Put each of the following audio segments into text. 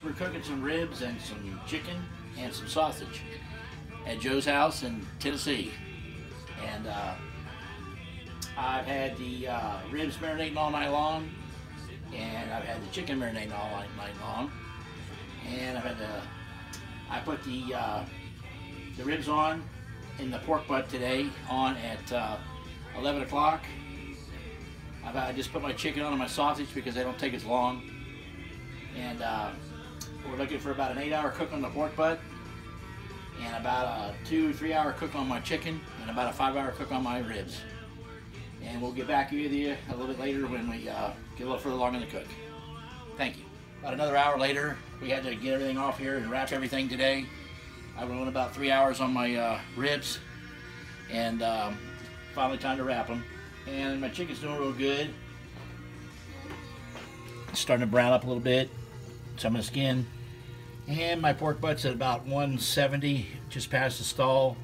We're cooking some ribs and some chicken and some sausage at Joe's house in Tennessee. And I've had the ribs marinating all night long, and I've had the chicken marinating all night long, and I put the ribs on in the pork butt today on at 11 o'clock. I just put my chicken on and my sausage because they don't take as long. And we're looking for about an 8-hour cook on the pork butt, and about a 2-3 hour cook on my chicken, and about a 5-hour cook on my ribs. And we'll get back with you a little bit later when we get a little further along in the cook. Thank you. About another hour later, we had to get everything off here and wrap everything today. I went about 3 hours on my ribs, and finally time to wrap them. And my chicken's doing real good. It's starting to brown up a little bit, some of the skin. And my pork butt's at about 170, just past the stall,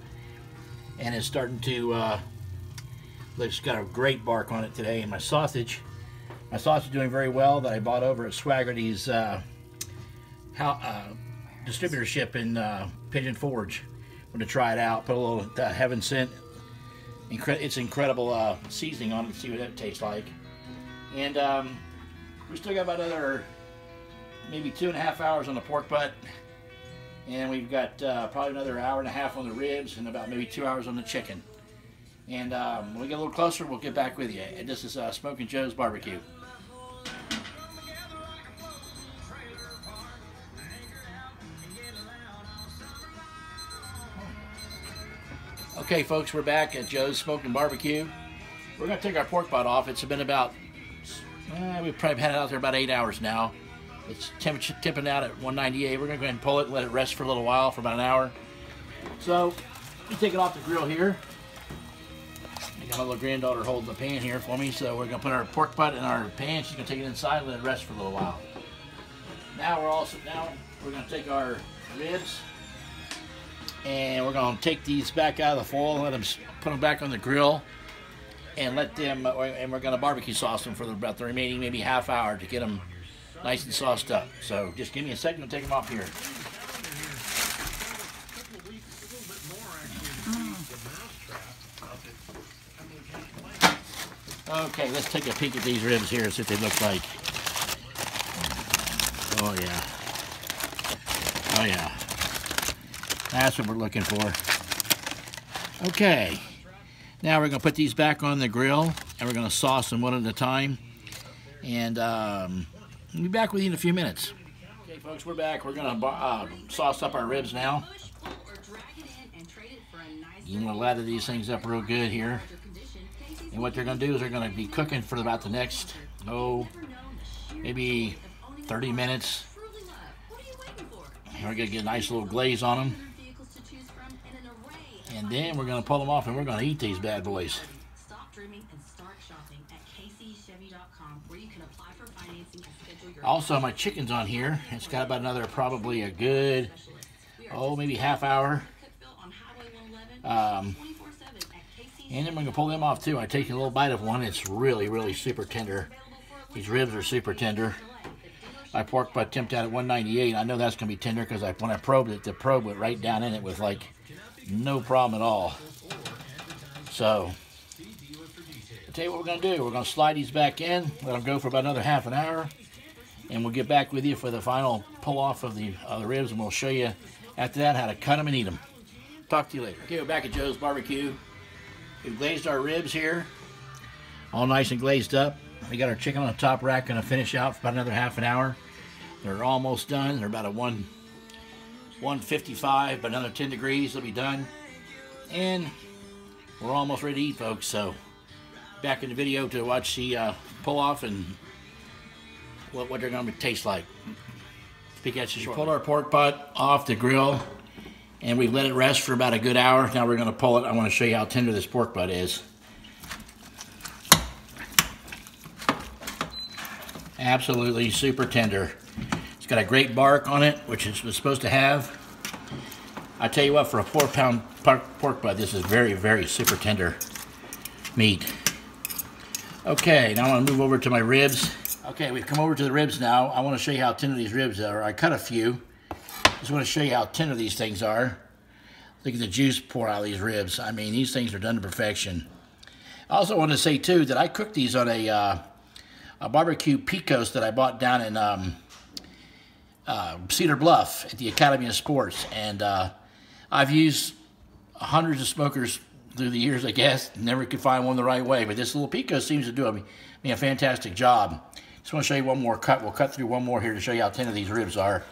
and it's starting to it's got a great bark on it today. And my sausage is doing very well, that I bought over at Swaggerty's distributorship in Pigeon Forge. I'm going to try it out, put a little heaven sent. It's incredible seasoning on it, to see what that tastes like. And we still got about another maybe 2.5 hours on the pork butt, and we've got probably another 1.5 hours on the ribs, and about maybe 2 hours on the chicken. And when we get a little closer, we'll get back with you. And this is Smokin Joe's barbecue. Okay, folks, we're back at Joe's Smokin Barbecue. We're going to take our pork butt off. It's been about, we've probably had it out there about 8 hours now. It's tipping out at 198. We're going to go ahead and pull it and let it rest for a little while, for about an hour. So, we take it off the grill here. I got my little granddaughter holding the pan here for me, so we're going to put our pork butt in our pan. She's going to take it inside and let it rest for a little while. Now we're going to take our ribs, and we're going to take these back out of the foil, let them put them back on the grill, and let them. And we're going to barbecue sauce them for about the remaining maybe half hour to get them nice and sauced up. So just give me a second to take them off here. Okay, let's take a peek at these ribs here and see what they look like. Oh yeah. Oh yeah. That's what we're looking for. Okay. Now we're going to put these back on the grill, and we're going to sauce them one at a time. And I'll be back with you in a few minutes. Okay, folks, we're back. We're going to sauce up our ribs now. You want to lather these things up real good here. And what they're going to do is they're going to be cooking for about the next, maybe 30 minutes. And we're going to get a nice little glaze on them. And then we're going to pull them off and we're going to eat these bad boys. Also, my chicken's on here. It's got about another, probably a good, maybe half hour. And then we're going to pull them off too. I take a little bite of one. It's really, really super tender. These ribs are super tender. My pork butt temped out at 198. I know that's going to be tender because when I probed it, the probe went right down in it with like no problem at all. So, I'll tell you what we're going to do. We're going to slide these back in, let them go for about another half an hour, and we'll get back with you for the final pull off of the ribs, and we'll show you after that how to cut them and eat them. Talk to you later. Okay, we're back at Joe's Barbecue. We've glazed our ribs here, all nice and glazed up. We got our chicken on the top rack, going to finish out for about another half an hour. They're almost done. They're about a 155, but another 10 degrees, they'll be done. And we're almost ready to eat, folks. So back in the video to watch the pull off and what they're going to taste like. Speak at you shortly. We pulled our pork butt off the grill, and we've let it rest for about a good hour. Now we're going to pull it. I want to show you how tender this pork butt is. Absolutely super tender. It's got a great bark on it, which it's supposed to have. I tell you what, for a 4-pound pork butt, this is very, very super tender meat. Okay, now I want to move over to my ribs. Okay, we've come over to the ribs now. I want to show you how tender these ribs are. I cut a few. Just want to show you how tender these things are. Look at the juice pour out of these ribs. I mean, these things are done to perfection. I also want to say, too, that I cooked these on a barbecue picos that I bought down in Cedar Bluff at the Academy of Sports. And I've used hundreds of smokers through the years, I guess. Never could find one the right way. But this little pico seems to do me a fantastic job. Just want to show you one more cut. We'll cut through one more here to show you how tender these ribs are.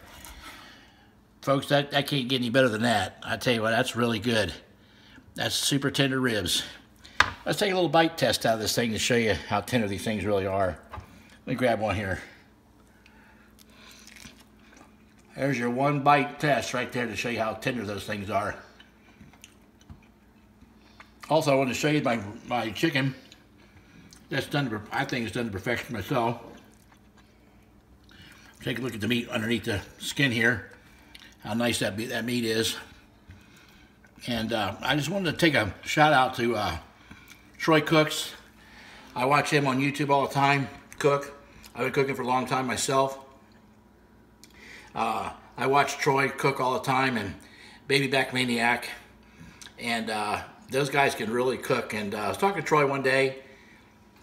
Folks, that can't get any better than that. I tell you what, that's really good. That's super tender ribs. Let's take a little bite test out of this thing to show you how tender these things really are. Let me grab one here. There's your one bite test right there to show you how tender those things are. Also, I want to show you my chicken. That's done to, I think it's done to perfection myself. Take a look at the meat underneath the skin here. How nice that meat is. And I just wanted to take a shout out to Troy Cooks. I watch him on YouTube all the time, cook. I've been cooking for a long time myself. I watch Troy cook all the time, and Baby Back Maniac. And those guys can really cook. And I was talking to Troy one day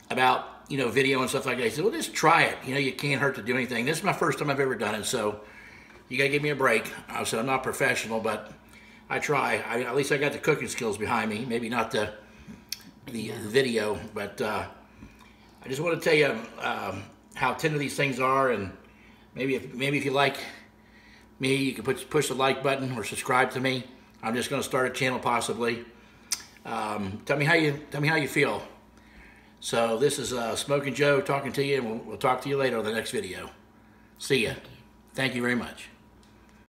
about, you know, video and stuff like that. He said, well, just try it. You know, you can't hurt to do anything. This is my first time I've ever done it, so you got to give me a break. I said, I'm not professional, but I try. At least I got the cooking skills behind me. Maybe not the video, but I just want to tell you how tender these things are, and maybe if you like me, you can push the like button or subscribe to me. I'm just going to start a channel possibly. Tell me how you feel. So this is Smokin Joe talking to you, and we'll talk to you later on the next video. See ya. Thank you very much.